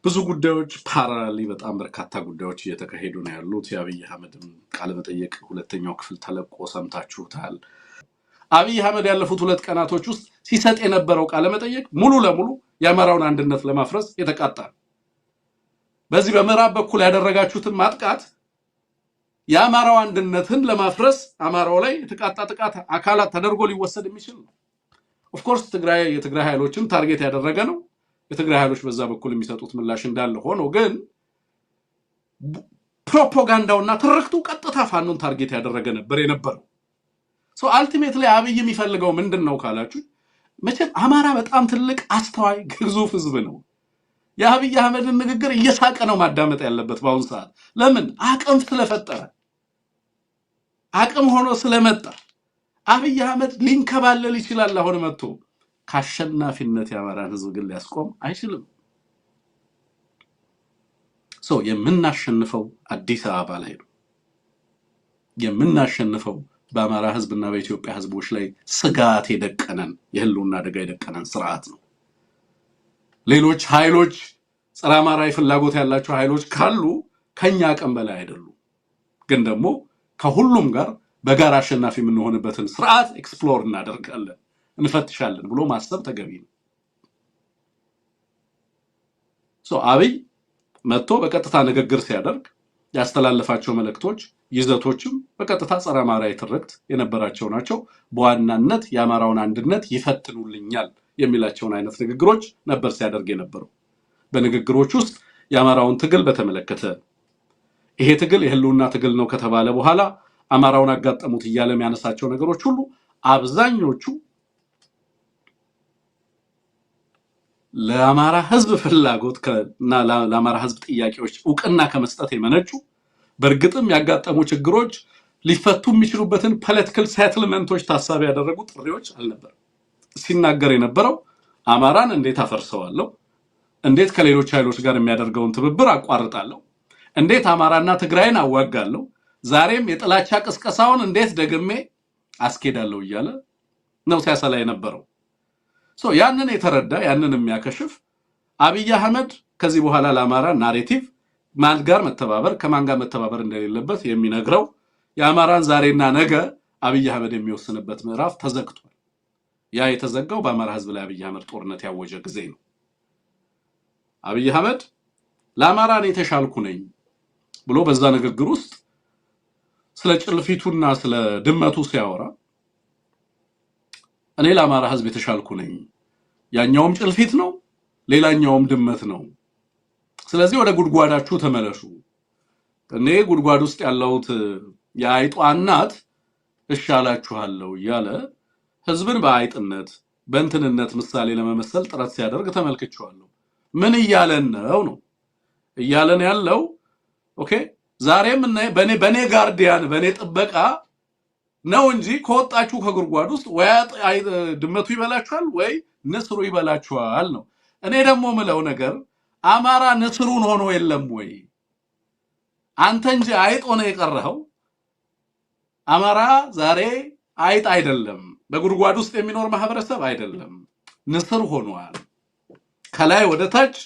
ብዙ ጉዳዮች ፓራሊ በጣም በርካታ ጉዳዮች እየተካሄዱ ነው ያሉት። የአብይ አህመድም ቃለ መጠይቅ ሁለተኛው ክፍል ተለቆ ሰምታችሁታል። አብይ አህመድ ያለፉት 2 ቀናቶች ውስጥ ሲሰጥ የነበረው ቃለ መጠይቅ ሙሉ ለሙሉ የአማራውን አንድነት ለማፍረስ የተቃጣ ነው። በዚህ በምዕራብ በኩል ያደረጋችሁትን ማጥቃት የአማራው አንድነትን ለማፍረስ አማራው ላይ የተቃጣ ጥቃት አካላት ተደርጎ ሊወሰድ የሚችል ነው። ኦፍ ኮርስ የትግራይ ኃይሎችን ታርጌት ያደረገ ነው። የትግራይ ኃይሎች በዛ በኩል የሚሰጡት ምላሽ እንዳለ ሆኖ ግን ፕሮፓጋንዳውና ትርክቱ ቀጥታ ፋኖን ታርጌት ያደረገ ነበር የነበረው። አልቲሜትሊ አብይ የሚፈልገው ምንድነው ካላችሁ መቼም አማራ በጣም ትልቅ አስተዋይ ግዙፍ ህዝብ ነው። የአብይ አህመድን ንግግር እየሳቀ ነው ማዳመጥ ያለበት በአሁን ሰዓት። ለምን? አቅም ስለፈጠረ አቅም ሆኖ ስለመጣ አብይ አህመድ ሊንከባለል ይችላል። አሁን መጥቶ ካሸናፊነት የአማራን ህዝብ ግን ሊያስቆም አይችልም። የምናሸንፈው አዲስ አበባ ላይ ነው። የምናሸንፈው በአማራ ህዝብና በኢትዮጵያ ህዝቦች ላይ ስጋት የደቀነን የህልውና አደጋ የደቀነን ስርዓት ነው። ሌሎች ኃይሎች ጸረ አማራዊ ፍላጎት ያላቸው ኃይሎች ካሉ ከኛ አቅም በላይ አይደሉም። ግን ደግሞ ከሁሉም ጋር በጋራ አሸናፊ የምንሆንበትን ስርዓት ኤክስፕሎር እናደርጋለን፣ እንፈትሻለን ብሎ ማሰብ ተገቢ ነው። አብይ መጥቶ በቀጥታ ንግግር ሲያደርግ ያስተላለፋቸው መልእክቶች ይዘቶችም በቀጥታ ጸረ አማራዊ ትርክት የነበራቸው ናቸው። በዋናነት የአማራውን አንድነት ይፈትኑልኛል የሚላቸውን አይነት ንግግሮች ነበር ሲያደርግ የነበረው። በንግግሮች ውስጥ የአማራውን ትግል በተመለከተ ይሄ ትግል የህልውና ትግል ነው ከተባለ በኋላ አማራውን አጋጠሙት እያለ የሚያነሳቸው ነገሮች ሁሉ አብዛኞቹ ለአማራ ህዝብ ፍላጎትና ለአማራ ህዝብ ጥያቄዎች ዕውቅና ከመስጠት የመነጩ በእርግጥም ያጋጠሙ ችግሮች ሊፈቱ የሚችሉበትን ፖለቲካል ሴትልመንቶች ታሳቢ ያደረጉ ጥሪዎች አልነበረም። ሲናገር የነበረው አማራን እንዴት አፈርሰዋለሁ፣ እንዴት ከሌሎች ኃይሎች ጋር የሚያደርገውን ትብብር አቋርጣለሁ፣ እንዴት አማራና ትግራይን አዋጋለሁ፣ ዛሬም የጥላቻ ቅስቀሳውን እንዴት ደግሜ አስኬዳለሁ እያለ ነው ሲያሰላ የነበረው። ያንን የተረዳ ያንን የሚያከሽፍ አብይ አህመድ ከዚህ በኋላ ለአማራ ናሬቲቭ ማን ጋር መተባበር ከማን ጋር መተባበር እንደሌለበት የሚነግረው የአማራን ዛሬና ነገ አብይ አህመድ የሚወስንበት ምዕራፍ ተዘግቷል። ያ የተዘጋው በአማራ ህዝብ ላይ አብይ አህመድ ጦርነት ያወጀ ጊዜ ነው። አብይ አህመድ ለአማራ እኔ ተሻልኩ ነኝ ብሎ በዛ ንግግር ውስጥ ስለ ጭልፊቱና ስለ ድመቱ ሲያወራ እኔ ለአማራ ህዝብ የተሻልኩ ነኝ፣ ያኛውም ጭልፊት ነው ሌላኛውም ድመት ነው፣ ስለዚህ ወደ ጉድጓዳችሁ ተመለሱ፣ እኔ ጉድጓድ ውስጥ ያለውት የአይጧ እናት እሻላችኋለሁ እያለ ህዝብን በአይጥነት በእንትንነት ምሳሌ ለመመሰል ጥረት ሲያደርግ ተመልክቻለሁ። ምን እያለን ነው እያለን ያለው ኦኬ ዛሬም በኔ ጋርዲያን በኔ ጥበቃ ነው እንጂ ከወጣችሁ ከጉድጓድ ውስጥ ወይ ድመቱ ይበላችኋል ወይ ንስሩ ይበላችኋል ነው። እኔ ደግሞ ምለው ነገር አማራ ንስሩን ሆኖ የለም ወይ? አንተ እንጂ አይጥ ሆነ የቀረኸው። አማራ ዛሬ አይጥ አይደለም፣ በጉድጓድ ውስጥ የሚኖር ማህበረሰብ አይደለም፣ ንስር ሆኗል። ከላይ ወደ ታች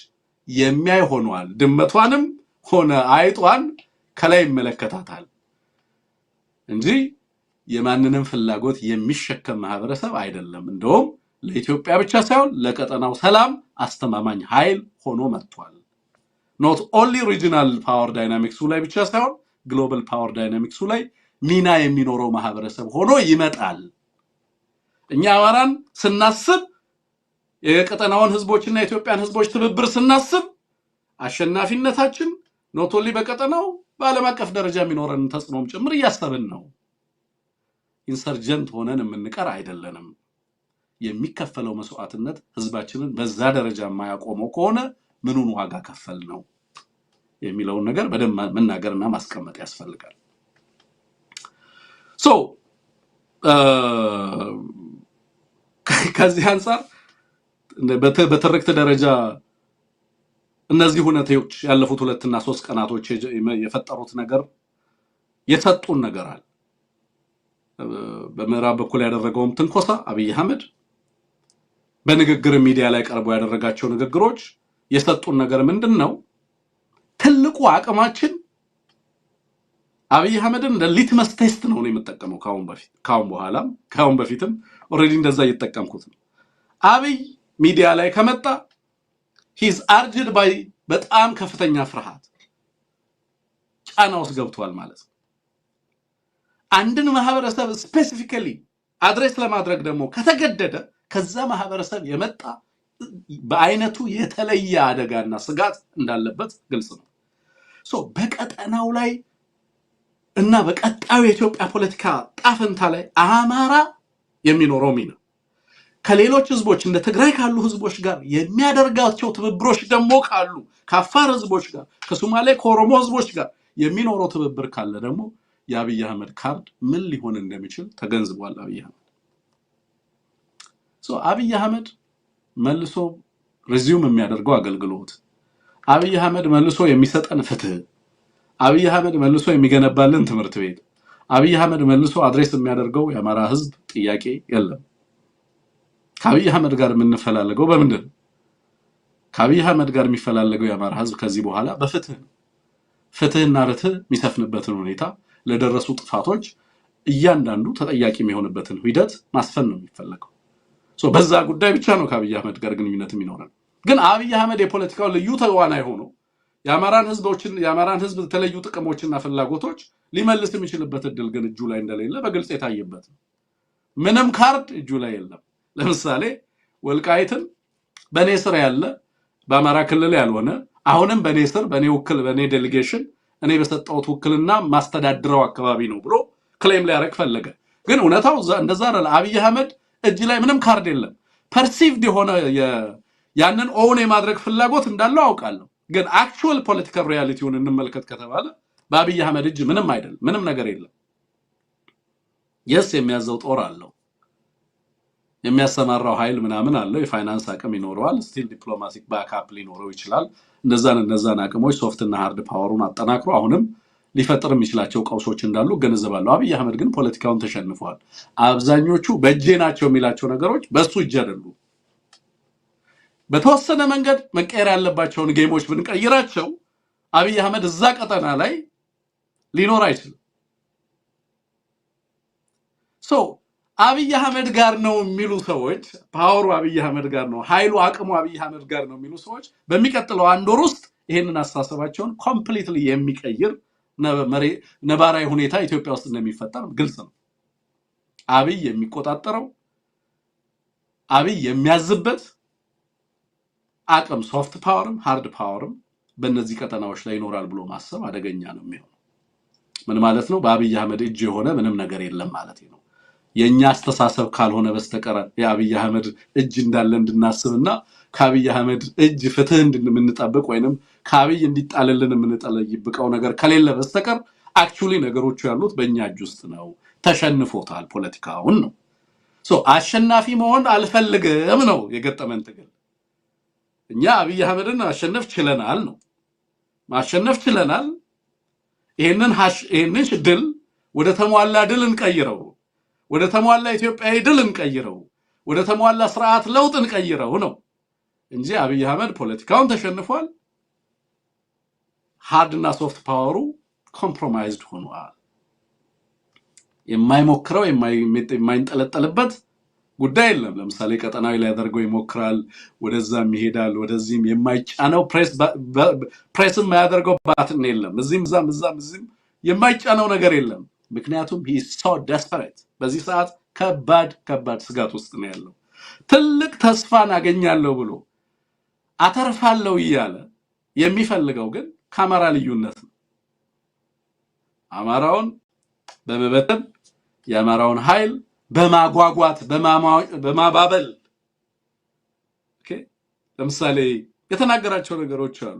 የሚያይ ሆኗል። ድመቷንም ሆነ አይጧን ከላይ ይመለከታታል እንጂ የማንንም ፍላጎት የሚሸከም ማህበረሰብ አይደለም። እንደውም ለኢትዮጵያ ብቻ ሳይሆን ለቀጠናው ሰላም አስተማማኝ ኃይል ሆኖ መጥቷል። not only regional power dynamics ላይ ብቻ ሳይሆን global power dynamics ላይ ሚና የሚኖረው ማህበረሰብ ሆኖ ይመጣል። እኛ አማራን ስናስብ የቀጠናውን ህዝቦችና የኢትዮጵያን ህዝቦች ትብብር ስናስብ አሸናፊነታችን not only በቀጠናው በዓለም አቀፍ ደረጃ የሚኖረን ተጽዕኖም ጭምር እያሰብን ነው። ኢንሰርጀንት ሆነን የምንቀር አይደለንም። የሚከፈለው መስዋዕትነት ህዝባችንን በዛ ደረጃ የማያቆመው ከሆነ ምኑን ዋጋ ከፈል ነው የሚለውን ነገር በደንብ መናገርና ማስቀመጥ ያስፈልጋል። ከዚህ አንፃር በትርክት ደረጃ እነዚህ ሁነቶች ያለፉት 2 እና 3 ቀናቶች የፈጠሩት ነገር የሰጡን ነገር አለ። በምዕራብ በኩል ያደረገውም ትንኮሳ አብይ አህመድ በንግግር ሚዲያ ላይ ቀርቦ ያደረጋቸው ንግግሮች የሰጡን ነገር ምንድነው? ትልቁ አቅማችን አብይ አህመድን እንደ ሊትመስ ቴስት ነው የምጠቀመው ካሁን በፊትም ኦሬዲ እንደዛ እየተጠቀምኩት ነው። አብይ ሚዲያ ላይ ከመጣ he's urged by በጣም ከፍተኛ ፍርሃት ጫና ውስጥ ገብቷል ማለት ነው። አንድን ማህበረሰብ ስፔሲፊካሊ አድሬስ ለማድረግ ደግሞ ከተገደደ ከዛ ማህበረሰብ የመጣ በአይነቱ የተለየ አደጋና ስጋት እንዳለበት ግልጽ ነው። በቀጠናው ላይ እና በቀጣዩ የኢትዮጵያ ፖለቲካ ጣፈንታ ላይ አማራ የሚኖረው ሚና ከሌሎች ህዝቦች እንደ ትግራይ ካሉ ህዝቦች ጋር የሚያደርጋቸው ትብብሮች ደግሞ ካሉ ከአፋር ህዝቦች ጋር ከሶማሌ ከኦሮሞ ህዝቦች ጋር የሚኖረው ትብብር ካለ ደግሞ የአብይ አህመድ ካርድ ምን ሊሆን እንደሚችል ተገንዝቧል አብይ አህመድ። አብይ አህመድ መልሶ ሪዚዩም የሚያደርገው አገልግሎት፣ አብይ አህመድ መልሶ የሚሰጠን ፍትህ፣ አብይ አህመድ መልሶ የሚገነባልን ትምህርት ቤት፣ አብይ አህመድ መልሶ አድሬስ የሚያደርገው የአማራ ህዝብ ጥያቄ የለም። ከአብይ አህመድ ጋር የምንፈላለገው በምንድን ነው? ከአብይ አህመድ ጋር የሚፈላለገው የአማራ ህዝብ ከዚህ በኋላ በፍትህ ነው። ፍትህና ርትዕ የሚሰፍንበትን ሁኔታ ለደረሱ ጥፋቶች እያንዳንዱ ተጠያቂ የሚሆንበትን ሂደት ማስፈን ነው የሚፈልገው። በዛ ጉዳይ ብቻ ነው ከአብይ አህመድ ጋር ግንኙነት የሚኖረን። ግን አብይ አህመድ የፖለቲካው ልዩ ተዋናይ ሆኖ የአማራን ህዝብ የተለዩ ጥቅሞችና ፍላጎቶች ሊመልስ የሚችልበት እድል ግን እጁ ላይ እንደሌለ በግልጽ የታየበት ነው። ምንም ካርድ እጁ ላይ የለም። ለምሳሌ ወልቃይትን በኔ ስር ያለ በአማራ ክልል ያልሆነ አሁንም በኔ ስር በኔ ዴሊጌሽን እኔ በሰጠሁት ውክልና ማስተዳድረው አካባቢ ነው ብሎ ክሌም ሊያደርግ ፈለገ። ግን እውነታው እንደዛ አይደለም። አብይ አህመድ እጅ ላይ ምንም ካርድ የለም። ፐርሲቭድ የሆነ ያንን ኦውን የማድረግ ፍላጎት እንዳለው አውቃለሁ። ግን አክቹዋል ፖለቲካል ሪያሊቲውን እንመልከት ከተባለ በአብይ አህመድ እጅ ምንም አይደለም፣ ምንም ነገር የለም። የሚያዘው ጦር አለው፣ የሚያሰማራው ኃይል ምናምን አለው፣ የፋይናንስ አቅም ይኖረዋል፣ ስቲል ዲፕሎማቲክ ባክአፕ ሊኖረው ይችላል። እነዛን አቅሞች ሶፍት እና ሃርድ ፓወሩን አጠናክሮ አሁንም ሊፈጥር የሚችላቸው ቀውሶች እንዳሉ ገነዘባለሁ። አብይ አህመድ ግን ፖለቲካውን ተሸንፏል። አብዛኞቹ በእጄ ናቸው የሚላቸው ነገሮች በሱ እጅ አይደሉም። በተወሰነ መንገድ መቀየር ያለባቸውን ጌሞች ብንቀይራቸው አብይ አህመድ እዛ ቀጠና ላይ ሊኖር አይችልም። አብይ አህመድ ጋር ነው የሚሉ ሰዎች፣ ፓወሩ አብይ አህመድ ጋር ነው፣ ኃይሉ አቅሙ አብይ አህመድ ጋር ነው የሚሉ ሰዎች በሚቀጥለው አንድ ወር ውስጥ ይሄንን አስተሳሰባቸውን ኮምፕሊትሊ የሚቀይር ነባራዊ ሁኔታ ኢትዮጵያ ውስጥ እንደሚፈጠር ግልጽ ነው። አብይ የሚቆጣጠረው አብይ የሚያዝበት አቅም ሶፍት ፓወርም ሃርድ ፓወርም በእነዚህ ቀጠናዎች ላይ ይኖራል ብሎ ማሰብ አደገኛ ነው የሚሆነው። ምን ማለት ነው? በአብይ አህመድ እጅ የሆነ ምንም ነገር የለም ማለት ነው። የኛ አስተሳሰብ ካልሆነ በስተቀር የአብይ አህመድ እጅ እንዳለ እንድናስብና ከአብይ አህመድ እጅ ፍትህ እንድንጠብቅ ወይንም ከአብይ እንዲጣልልን የምንጠለይብቀው ነገር ከሌለ በስተቀር አክቹሊ ነገሮቹ ያሉት በእኛ እጅ ውስጥ ነው። ተሸንፎታል ፖለቲካውን ነው። አሸናፊ መሆን አልፈልግም ነው የገጠመን ትግል። እኛ አብይ አህመድን ማሸነፍ ችለናል ነው ማሸነፍ ችለናል። ይሄንን ድል ወደ ተሟላ ድል እንቀይረው፣ ወደ ተሟላ ኢትዮጵያዊ ድል እንቀይረው፣ ወደ ተሟላ ስርዓት ለውጥ እንቀይረው ነው እንጂ አብይ አህመድ ፖለቲካውን ተሸንፏል። ሃርድ እና ሶፍት ፓወሩ ኮምፕሮማይዝድ ሆኗል። የማይሞክረው የማይንጠለጠልበት ጉዳይ የለም። ለምሳሌ ቀጠናዊ ላይ ያደርገው ይሞክራል፣ ወደዛም ይሄዳል፣ ወደዚህም የማይጫነው ፕሬስም የማያደርገው ባትን የለም። እዚህም እዛም የማይጫነው ነገር የለም። ምክንያቱም he is so desperate። በዚህ ሰዓት ከባድ ስጋት ውስጥ ነው ያለው። ትልቅ ተስፋን አገኛለሁ ብሎ አተርፋለሁ እያለ የሚፈልገው ግን ከአማራ ልዩነት ነው። አማራውን በመበተን የአማራውን ኃይል በማጓጓት በማባበል ለምሳሌ የተናገራቸው ነገሮች አሉ።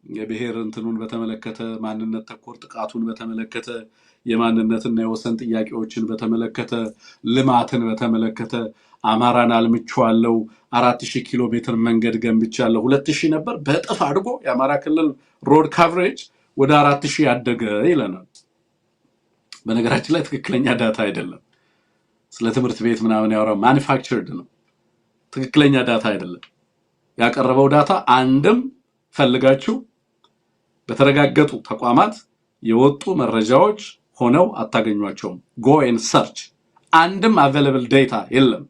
የብሔር እንትኑን በተመለከተ፣ ማንነት ተኮር ጥቃቱን በተመለከተ፣ የማንነትና የወሰን ጥያቄዎችን በተመለከተ፣ ልማትን በተመለከተ አማራን አልምቻለሁ፣ 4000 ኪሎ ሜትር መንገድ ገንብቻለሁ፣ 2000 ነበር በእጥፍ አድጎ የአማራ ክልል ሮድ ካቨሬጅ ወደ 4000 ያደገ ይለናል። በነገራችን ላይ ትክክለኛ ዳታ አይደለም። ስለ ትምህርት ቤት ምናምን ያወራው ማኒፋክቸርድ ነው፣ ትክክለኛ ዳታ አይደለም። ያቀረበው ዳታ አንድም ፈልጋችሁ በተረጋገጡ ተቋማት የወጡ መረጃዎች ሆነው አታገኟቸውም። go and search አንድም available data የለም።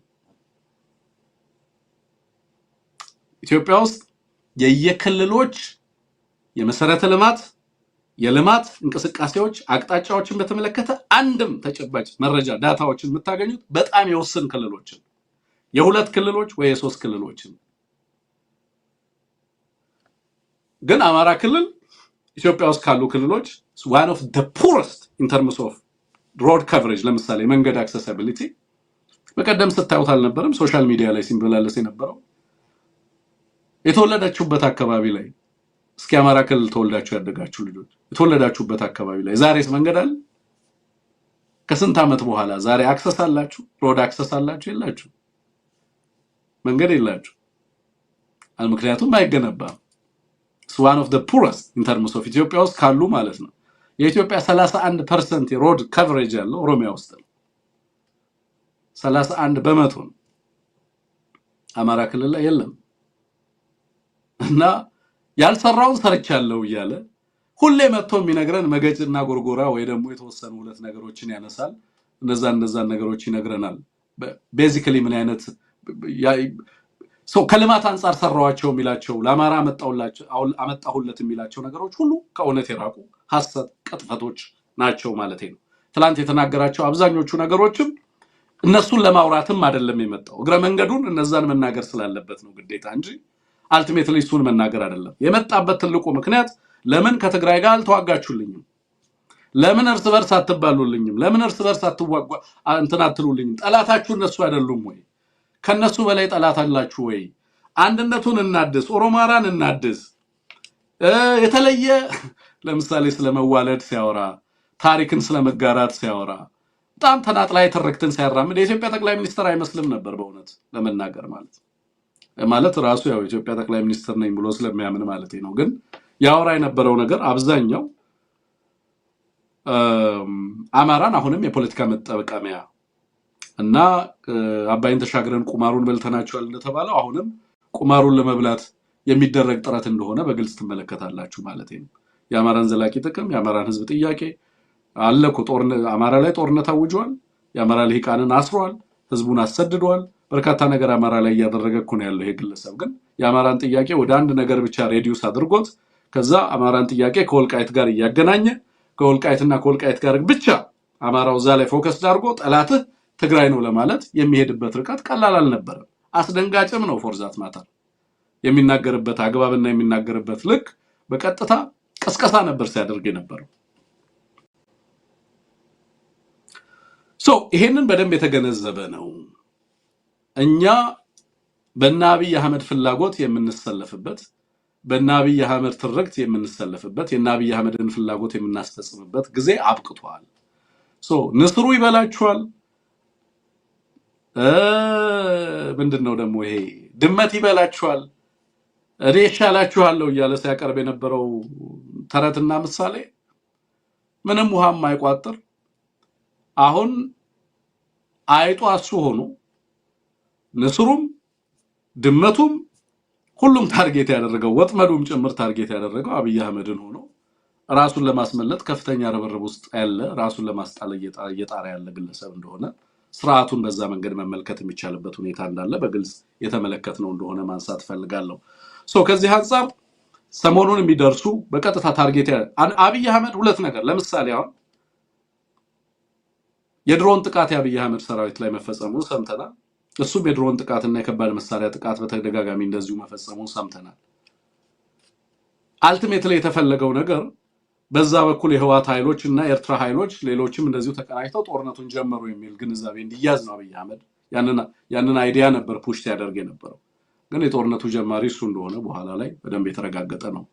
ኢትዮጵያ ውስጥ የየክልሎች የመሰረተ ልማት የልማት እንቅስቃሴዎች አቅጣጫዎችን በተመለከተ አንድም ተጨባጭ መረጃ ዳታዎችን የምታገኙት በጣም የወሰን ክልሎችን የሁለት ክልሎች ወይ የሶስት ክልሎችን ግን አማራ ክልል ኢትዮጵያ ውስጥ ካሉ ክልሎች one of the poorest in terms of road coverage ለምሳሌ መንገድ accessibility በቀደም ስታዩት አልነበረም ሶሻል ሚዲያ ላይ ሲንበላለስ የነበረው የተወለዳችሁበት አካባቢ ላይ እስኪ አማራ ክልል ተወልዳችሁ ያደጋችሁ ልጆች የተወለዳችሁበት አካባቢ ላይ ዛሬስ መንገድ አለ ከስንት ዓመት በኋላ ዛሬ አክሰስ አላችሁ ሮድ አክሰስ አላችሁ የላችሁ መንገድ የላችሁ ምክንያቱም አይገነባም It's one of the poorest in terms of ኢትዮጵያ ውስጥ ካሉ ማለት ነው የኢትዮጵያ 31% የሮድ coverage ያለው ኦሮሚያ ውስጥ ነው 31% አማራ ክልል ላይ የለም እና ያልሰራውን ሰርቻለሁ ይያለ ሁሌ መጥቶ የሚነግረን መገጭና ጎርጎራ ወይ ደግሞ የተወሰኑ ሁለት ነገሮችን ያነሳል እነዛ ነገሮች ይነግረናል ቤዚካሊ ምን አይነት ከልማት አንፃር ሰራዋቸው የሚላቸው ለአማራ አመጣሁለት የሚላቸው ነገሮች ሁሉ ከእውነት የራቁ ሐሰት ቅጥፈቶች ናቸው ማለት ነው ትላንት የተናገራቸው አብዛኞቹ ነገሮችም እነሱን ለማውራትም አይደለም የመጣው እግረ መንገዱን እነዛን መናገር ስላለበት ነው ግዴታ እንጂ አልቲሜትሊ እሱን መናገር አይደለም የመጣበት ትልቁ ምክንያት ለምን ከትግራይ ጋር አልተዋጋችሁልኝም ለምን እርስ በርስ አትባሉልኝም ለምን እርስ በርስ አትዋጓ እንትን አትሉልኝም ጠላታችሁ እነሱ አይደሉም ወይ ከነሱ በላይ ጠላት አላችሁ ወይ አንድነቱን እናድስ ኦሮማራን እናድስ የተለየ ለምሳሌ ስለመዋለድ ሲያወራ ታሪክን ስለመጋራት ሲያወራ በጣም ተናጥላይ ተረክተን ሲያራምድ የኢትዮጵያ ጠቅላይ ሚኒስትር አይመስልም ነበር በእውነት ለመናገር ማለት ራሱ ያው ኢትዮጵያ ጠቅላይ ሚኒስትር ነኝ ብሎ ስለሚያምን ማለት ነው ግን ያወራ የነበረው ነገር አብዛኛው አማራን አሁንም የፖለቲካ መጠበቃሚያ እና አባይን ተሻግረን ቁማሩን በልተናቸዋል እንደተባለው አሁንም ቁማሩን ለመብላት የሚደረግ ጥረት እንደሆነ በግልጽ ተመለከታላችሁ ማለት ነው የአማራን ዘላቂ ጥቅም የአማራን ህዝብ ጥያቄ አለኮ አማራ ላይ ጦርነት አውጇል የአማራ ልሂቃንን አስሯል ህዝቡን አሰድዷል በርካታ ነገር አማራ ላይ ያደረገ እኮ ነው ያለው ይሄ ግለሰብ ግን የአማራን ጥያቄ ወደ አንድ ነገር ብቻ ሬዲዩስ አድርጎት ከዛ አማራን ጥያቄ ከወልቃይት ጋር ያገናኘ ከወልቃይትና ከወልቃይት ጋር ብቻ አማራው ዛ ላይ ፎከስ አድርጎ ጠላትህ ትግራይ ነው ለማለት የሚሄድበት ርቀት ቀላል አልነበረም አስደንጋጭም ነው ፎርዛት ማተር የሚናገርበት አግባብና የሚናገርበት ልክ በቀጥታ ቀስቀሳ ነበር ሲያደርግ የነበረው ይሄንን በደንብ የተገነዘበ ነው እኛ በናብይ አህመድ ፍላጎት የምንሰለፍበት በናብይ አህመድ ትርክት የምንሰለፍበት የናብይ አህመድን ፍላጎት የምናስፈጽምበት ጊዜ አብቅቷል ንስሩ ይበላችኋል ምንድነው ደግሞ ይሄ ድመት ይበላችኋል እኔ ይሻላችኋለሁ እያለ ሲያቀርብ የነበረው ተረትና ምሳሌ ምንም ውሃም አይቋጥር አሁን አይጧ እሱ ሆኖ ንስሩም ድመቱም ሁሉም ታርጌት ያደረገው ወጥመዱም ጭምር ታርጌት ያደረገው አብይ አህመድን ሆኖ ራሱን ለማስመለጥ ከፍተኛ ረበረብ ውስጥ ያለ ራሱን ለማስጣል እየጣረ ያለ ግለሰብ እንደሆነ ስርዓቱን በዛ መንገድ መመልከት የሚቻልበት ሁኔታ እንዳለ በግልጽ የተመለከትነው እንደሆነ ማንሳት ፈልጋለሁ ከዚህ አንፃር ሰሞኑን የሚደርሱ በቀጥታ ታርጌት አብይ አህመድ ሁለት ነገር ለምሳሌ አሁን የድሮን ጥቃት የአብይ አህመድ ሰራዊት ላይ መፈጸሙን ሰምተናል እሱም የድሮን ጥቃትና የከባድ መሳሪያ ጥቃት በተደጋጋሚ እንደዚሁ መፈጸሙን ሰምተናል አልቲሜትሊ የተፈለገው ነገር በዛ በኩል የህዋት ኃይሎች እና የኤርትራ ኃይሎች ሌሎችም እንደዚሁ ተቀናጅተው ጦርነቱን ጀመሩ የሚል ግንዛቤ እንዲያዝ ነው አብይ አህመድ ያንን አይዲያ ነበር ፑሽ ያደርግ የነበረው ግን የጦርነቱ ጀማሪ እሱ እንደሆነ በኋላ ላይ በደንብ የተረጋገጠ ነው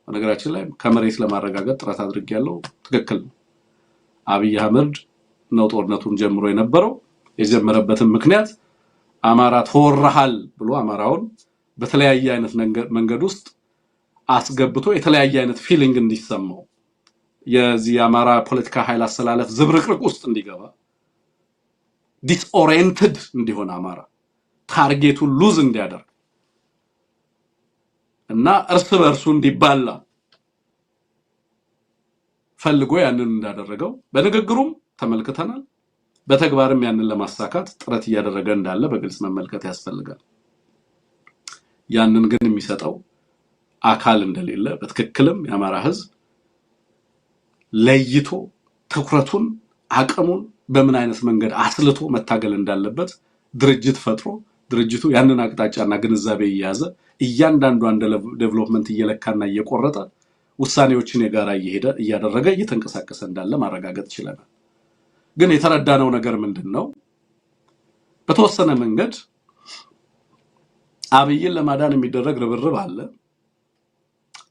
በነገራችን ላይ ከመሬት ለማረጋገጥ ጥረት አድርጌያለሁ ትክክል አብይ አህመድ ነው ጦርነቱን ጀምሮ የነበረው የጀመረበትን ምክንያት አማራ ተወራሃል ብሎ አማራውን በተለያየ አይነት መንገድ ውስጥ አስገብቶ የተለያየ አይነት ፊሊንግ እንዲሰማው የዚህ አማራ ፖለቲካ ኃይል አሰላለፍ ዝብርቅርቅ ውስጥ እንዲገባ ዲስኦሪየንትድ እንዲሆን አማራ ታርጌቱን ሉዝ እንዲያደርግ እና እርስ በርሱ እንዲባላ ፈልጎ ያንን እንዳደረገው በንግግሩም ተመልክተናል። በተግባርም ያንን ለማሳካት ጥረት እያደረገ እንዳለ በግልጽ መመልከት ያስፈልጋል። ያንን ግን የሚሰጠው አካል እንደሌለ በትክክልም የአማራ ህዝብ ለይቶ ትኩረቱን አቅሙን በምን አይነት መንገድ አስልቶ መታገል እንዳለበት ድርጅት ፈጥሮ ድርጅቱ ያንን አቅጣጫና ግንዛቤ እየያዘ እያንዳንዷን ዴቨሎፕመንት እየለካና እየቆረጠ ውሳኔዎችን የጋራ እየሄደ እያደረገ እየተንቀሳቀሰ እንዳለ ማረጋገጥ ይችላል። ግን የተረዳነው ነገር ምንድነው? በተወሰነ መንገድ አብይን ለማዳን የሚደረግ ርብርብ አለ።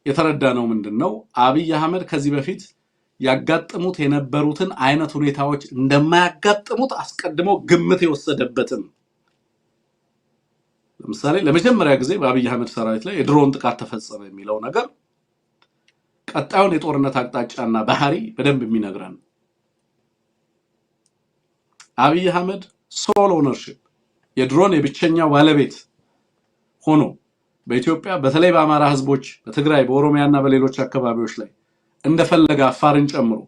የተረዳነው ምንድነው? አብይ አህመድ ከዚህ በፊት ያጋጥሙት የነበሩትን አይነት ሁኔታዎች እንደማያጋጥሙት አስቀድሞ ግምት የወሰደበትን ለምሳሌ ለመጀመሪያ ጊዜ በአብይ አህመድ ሰራዊት ላይ የድሮን ጥቃት ተፈጸመ የሚለው ነገር ቀጣዩን የጦርነት አቅጣጫና ባህሪ በደንብ የሚነግረን አብይ አህመድ ሶል ኦነርሺፕ የድሮን የብቸኛው ባለቤት ሆኖ በኢትዮጵያ በተለይ በአማራ ህዝቦች በትግራይ በኦሮሚያና በሌሎች አካባቢዎች ላይ እንደፈለገ አፋርን ጨምሮ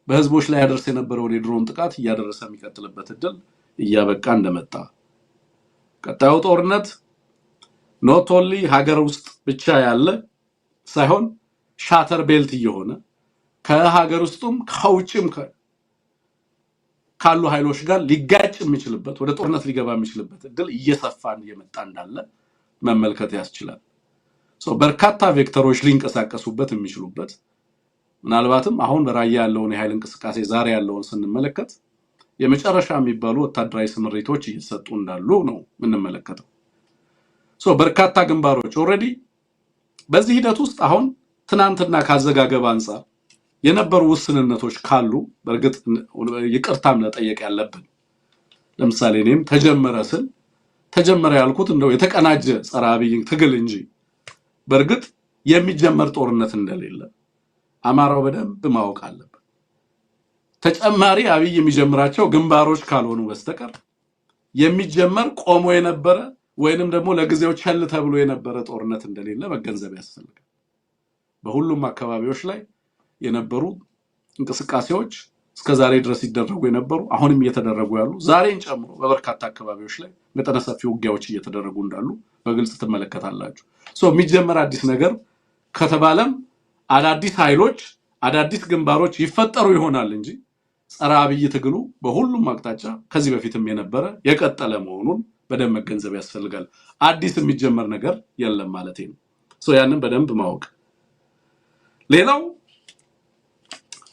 በህዝቦች ላይ ያደርስ የነበረው የድሮን ጥቃት እያደረሰ የሚቀጥልበት እድል እያበቃ እንደመጣ ቀጣዩ ጦርነት ኖት ኦንሊ ሀገር ውስጥ ብቻ ያለ ሳይሆን ሻተር ቤልት እየሆነ ከሀገር ውስጥም ከውጭም ካሉ ኃይሎች ጋር ሊጋጭ የሚችልበት ወደ ጦርነት ሊገባ የሚችልበት እድል እየሰፋ እየመጣ እንዳለ መመልከት ያስችላል። በርካታ ቬክተሮች ሊንቀሳቀሱበት የሚችሉበት ምናልባትም አሁን በራያ ያለውን የኃይል እንቅስቃሴ ዛሬ ያለውን ስንመለከት የመጨረሻ የሚባሉ ወታደራዊ ስምሪቶች እየተሰጡ እንዳሉ ነው የምንመለከተው። በርካታ ግንባሮች ኦሬዲ በዚህ ሂደት ውስጥ አሁን ትናንትና ካዘጋገብ አንፃር የነበሩ ውስንነቶች ካሉ በርግጥ ይቅርታም ለጠየቅ ያለብን ለምሳሌ እኔም ተጀመረ ያልኩት እንደው የተቀናጀ ጸረ አብይ ትግል እንጂ በርግጥ የሚጀመር ጦርነት እንደሌለ አማራው በደንብ ማወቅ አለበት። ተጨማሪ አብይ የሚጀምራቸው ግንባሮች ካልሆኑ በስተቀር የሚጀመር ቆሞ የነበረ ወይንም ደግሞ ለጊዜው ቸል ተብሎ የነበረ ጦርነት እንደሌለ መገንዘብ ያስፈልጋል። በሁሉም አካባቢዎች ላይ የነበሩ እንቅስቃሴዎች እስከዛሬ ድረስ ይደረጉ የነበሩ አሁንም እየተደረጉ ያሉ ዛሬን ጨምሮ በበርካታ አካባቢዎች ላይ መጠነ ሰፊ ውጊያዎች እየተደረጉ እንዳሉ በግልጽ ትመለከታላችሁ። የሚጀመር አዲስ ነገር ከተባለም አዳዲስ ኃይሎች አዳዲስ ግንባሮች ይፈጠሩ ይሆናል እንጂ ጸረ አብይ ትግሉ በሁሉም አቅጣጫ ከዚህ በፊትም የነበረ የቀጠለ መሆኑን በደንብ መገንዘብ ያስፈልጋል። አዲስ የሚጀመር ነገር የለም ማለት ነው። ያንን በደንብ ማወቅ። ሌላው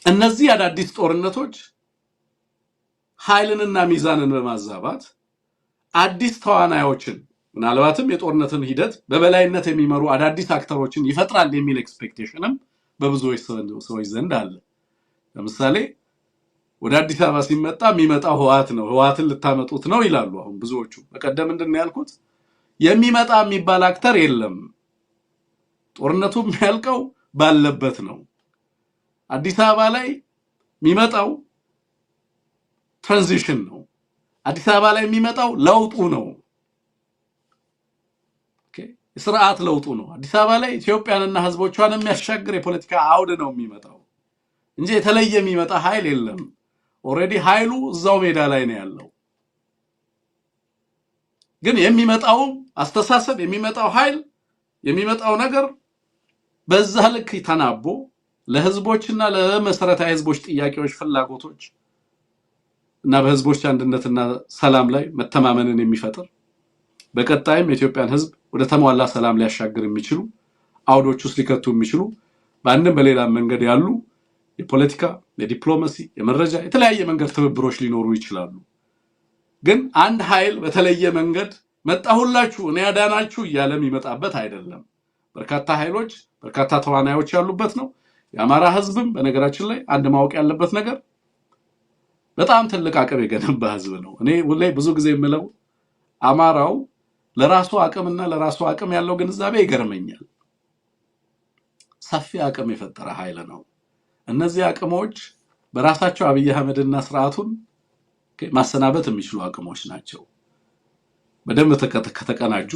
እነዚህ አዳዲስ ጦርነቶች ኃይልንና ሚዛንን በማዛባት አዲስ ተዋናዮችን ምናልባትም የጦርነትን ሂደት በበላይነት የሚመሩ አዳዲስ አክተሮችን ይፈጥራል የሚል ኤክስፔክቴሽንም በብዙዎች ሰዎች ዘንድ አለ። ለምሳሌ ወደ አዲስ አበባ ሲመጣ የሚመጣው ህዋት ነው፣ ህዋትን ልታመጡት ነው ይላሉ። አሁን ብዙዎቹ በቀደም ምንድነው ያልኩት? የሚመጣ የሚባል አክተር የለም፣ ጦርነቱ የሚያልቀው ባለበት ነው። አዲስ አበባ ላይ የሚመጣው ትራንዚሽን ነው። አዲስ አበባ ላይ የሚመጣው ለውጡ ነው። የስርዓት ለውጡ ነው። አዲስ አበባ ላይ ኢትዮጵያንና ህዝቦቿን የሚያሻግር የፖለቲካ አውድ ነው የሚመጣው እንጂ የተለየ የሚመጣ ኃይል የለም። ኦሬዲ ኃይሉ እዛው ሜዳ ላይ ነው ያለው። ግን የሚመጣው አስተሳሰብ የሚመጣው ኃይል የሚመጣው ነገር በዛ ልክ ተናቦ ለህዝቦችና ለመሰረታዊ ህዝቦች ጥያቄዎች ፍላጎቶች እና በህዝቦች አንድነትና ሰላም ላይ መተማመንን የሚፈጥር በቀጣይም የኢትዮጵያን ህዝብ ወደ ተሟላ ሰላም ሊያሻግር የሚችሉ አውዶች ውስጥ ሊከቱ የሚችሉ በአንድም በሌላ መንገድ ያሉ የፖለቲካ የዲፕሎማሲ የመረጃ የተለያየ መንገድ ትብብሮች ሊኖሩ ይችላሉ። ግን አንድ ኃይል በተለየ መንገድ መጣሁላችሁ እኔ ያዳናችሁ እያለ የሚመጣበት አይደለም። በርካታ ኃይሎች በርካታ ተዋናዮች ያሉበት ነው። የአማራ ህዝብም በነገራችን ላይ አንድ ማወቅ ያለበት ነገር በጣም ትልቅ አቅም የገነባ ህዝብ ነው። እኔ ሁሌ ብዙ ጊዜ የምለው አማራው ለራሱ አቅምና ለራሱ አቅም ያለው ግንዛቤ ይገርመኛል። ሰፊ አቅም የፈጠረ ኃይል ነው። እነዚህ አቅሞች በራሳቸው አብይ አህመድና ስርዓቱን ማሰናበት የሚችሉ አቅሞች ናቸው። በደንብ ከተቀናጁ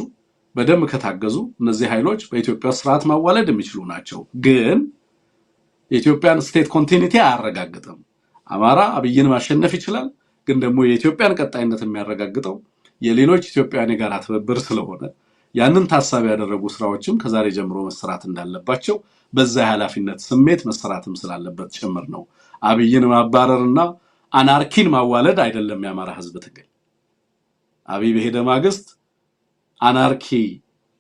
በደም ከታገዙ እነዚህ ኃይሎች በኢትዮጵያ ስርዓት ማዋለድ የሚችሉ ናቸው። ግን የኢትዮጵያን ስቴት ኮንቲኒቲ አያረጋግጥም። አማራ አብይን ማሸነፍ ይችላል፣ ግን ደግሞ የኢትዮጵያን ቀጣይነት የሚያረጋግጠው የሌሎች ኢትዮጵያውያን የጋራ ትብብር ስለሆነ ያንን ታሳቢ ያደረጉ ስራዎችም ከዛሬ ጀምሮ መስራት እንዳለባቸው በዛ ኃላፊነት ስሜት መስራትም ስላለበት ጭምር ነው። አብይን ማባረርና አናርኪን ማዋለድ አይደለም የአማራ ህዝብ ትግል። አብይ በሄደ ማግስት አናርኪ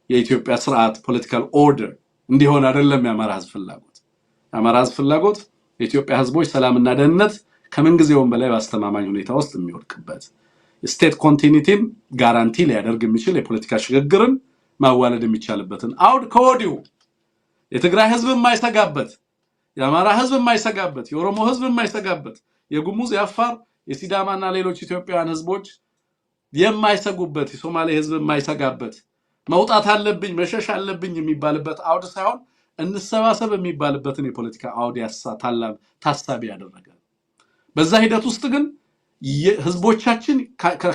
የኢትዮጵያ ስርዓት ፖለቲካል ኦርደር እንዲሆን አይደለም የአማራ ህዝብ ፍላጎት። የአማራ ህዝብ ፍላጎት የኢትዮጵያ ህዝቦች ሰላምና ደህንነት ከምንጊዜውም በላይ በአስተማማኝ ሁኔታ ውስጥ የሚወድቅበት ስቴት ኮንቲኒቲን ጋራንቲ ሊያደርግ የሚችል የፖለቲካ ሽግግርን ማዋለድ የሚቻልበትን አውድ ከወዲሁ የትግራይ ህዝብ የማይሰጋበት፣ የአማራ ህዝብ የማይሰጋበት፣ የኦሮሞ ህዝብ የማይሰጋበት፣ የጉሙዝ፣ የአፋር፣ የሲዳማና ሌሎች ኢትዮጵያውያን ህዝቦች የማይሰጉበት፣ የሶማሌ ህዝብ የማይሰጋበት መውጣት አለብኝ መሸሽ አለብኝ የሚባልበት አውድ ሳይሆን እንሰባሰብ የሚባልበትን የፖለቲካ አውድ ታሳቢ ያደረገ። በዛ ሂደት ውስጥ ግን ህዝቦቻችን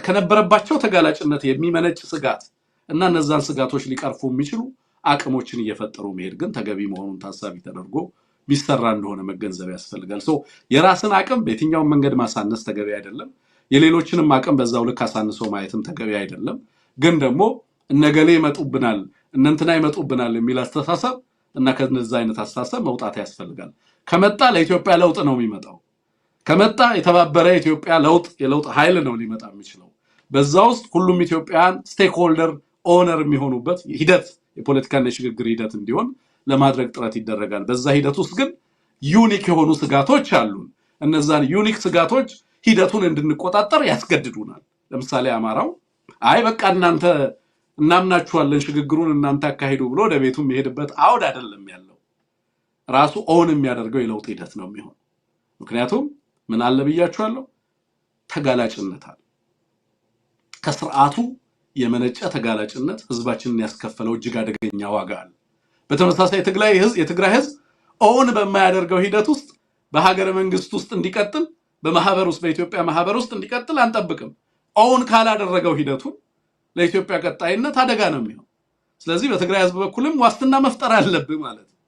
ከነበረባቸው ተጋላጭነት የሚመነጭ ስጋት እና እነዛን ስጋቶች ሊቀርፉ የሚችሉ አቅሞችን እየፈጠሩ መሄድ ግን ተገቢ መሆኑን ታሳቢ ተደርጎ ሚሰራ እንደሆነ መገንዘብ ያስፈልጋል። የራስን አቅም በየትኛው መንገድ ማሳነስ ተገቢ አይደለም። የሌሎችንም አቅም በዛው ልክ አሳንሶ ማየትም ተገቢ አይደለም። ግን ደግሞ እነገሌ ይመጡብናል እነንትና ይመጡብናል የሚል አስተሳሰብ እና ከነዛ አይነት አስተሳሰብ መውጣት ያስፈልጋል። ከመጣ ለኢትዮጵያ ለውጥ ነው የሚመጣው። ከመጣ የተባበረ ኢትዮጵያ የለውጥ ኃይል ነው ሊመጣ የሚችለው። በዛ ውስጥ ሁሉም ኢትዮጵያውያን ስቴክ ሆልደር ኦነር የሚሆኑበት ሂደት የፖለቲካና የሽግግር ሂደት እንዲሆን ለማድረግ ጥረት ይደረጋል። በዛ ሂደት ውስጥ ግን ዩኒክ የሆኑ ስጋቶች አሉን። እነዛን ዩኒክ ስጋቶች ሂደቱን እንድንቆጣጠር ያስገድዱናል። ለምሳሌ አማራው አይ በቃ እናንተ እናምናችኋለን ሽግግሩን እናንተ አካሂዱ ብሎ ወደ ቤቱ የሚሄድበት አውድ አይደለም ያለው። ራሱ ኦን የሚያደርገው የለውጥ ሂደት ነው የሚሆን። ምክንያቱም ምን አለ ብያችኋለሁ፣ ተጋላጭነት አለ። ከስርዓቱ የመነጨ ተጋላጭነት ህዝባችንን ያስከፈለው እጅግ አደገኛ ዋጋ አለ። በተመሳሳይ የትግራይ ህዝብ ኦን በማያደርገው ሂደት ውስጥ በሀገረ መንግስት ውስጥ እንዲቀጥል በማህበር ውስጥ በኢትዮጵያ ማህበር ውስጥ እንዲቀጥል አንጠብቅም። ኦን ካላደረገው ሂደቱን ለኢትዮጵያ ቀጣይነት አደጋ ነው የሚሆን። ስለዚህ በትግራይ ህዝብ በኩልም ዋስትና መፍጠር አለብን ማለት ነው።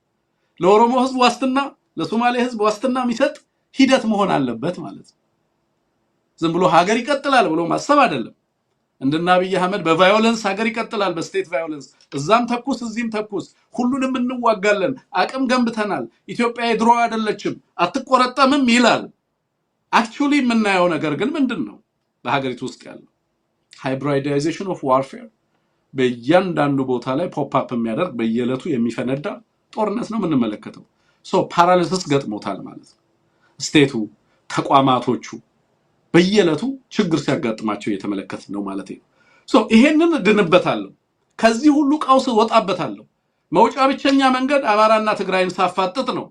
ለኦሮሞ ህዝብ ዋስትና፣ ለሶማሌ ህዝብ ዋስትና የሚሰጥ ሂደት መሆን አለበት ማለት ነው። ዝም ብሎ ሀገር ይቀጥላል ብሎ ማሰብ አይደለም። እንደና አብይ አህመድ በቫዮለንስ ሀገር ይቀጥላል፣ በስቴት ቫዮለንስ እዛም ተኩስ እዚህም ተኩስ ሁሉንም እንዋጋለን፣ አቅም ገንብተናል፣ ኢትዮጵያ የድሮ አይደለችም አትቆረጠምም ይላል። አክቹሊ የምናየው ነገር ግን ምንድነው? በሀገሪቱ ውስጥ ያለው ሃይብሪዳይዜሽን ኦፍ ዋርፌር በእያንዳንዱ ቦታ ላይ ፖፕ አፕ የሚያደርግ በየዕለቱ የሚፈነዳ ጦርነት ነው የምንመለከተው። ፓራሊሲስ ገጥሞታል ማለት ነው። ስቴቱ ተቋማቶቹ በየዕለቱ ችግር ሲያጋጥማቸው እየተመለከትን ነው ማለት ነው። ይሄንን ድንበታለሁ፣ ከዚህ ሁሉ ቀውስ ወጣበታለሁ፣ መውጫ ብቸኛ መንገድ አማራና ትግራይን ሳፋጥጥ ነው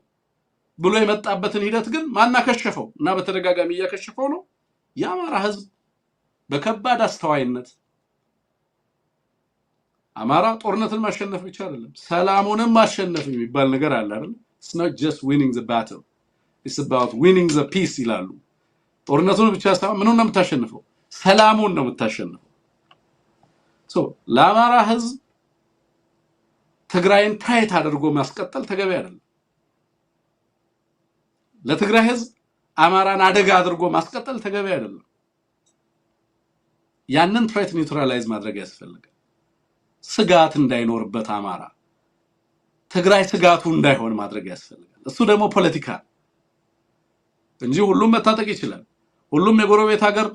ብሎ የመጣበትን ሂደት ግን ማናከሸፈው እና በተደጋጋሚ እያከሸፈው ነው የአማራ ህዝብ በከባድ አስተዋይነት። አማራ ጦርነትን ማሸነፍ ብቻ አይደለም ሰላሙንም ማሸነፍ የሚባል ነገር አለ አይደል? It's not just winning the battle, it's about winning the peace ይላሉ። ጦርነቱን ብቻ ሳይሆን ምኑን ነው የምታሸንፈው? ሰላሙን ነው የምታሸንፈው። ለአማራ ህዝብ ትግራይን ታይት አድርጎ ማስቀጠል ተገቢ አይደለም። ለትግራይ ህዝብ አማራን አደጋ አድርጎ ማስቀጠል ተገቢ አይደለም። ያንን ትሬት ኒውትራላይዝ ማድረግ ያስፈልጋል። ስጋት እንዳይኖርበት አማራ ትግራይ ስጋቱ እንዳይሆን ማድረግ ያስፈልጋል። እሱ ደግሞ ፖለቲካ እንጂ ሁሉም መታጠቅ ይችላል። ሁሉም የጎረቤት ሀገር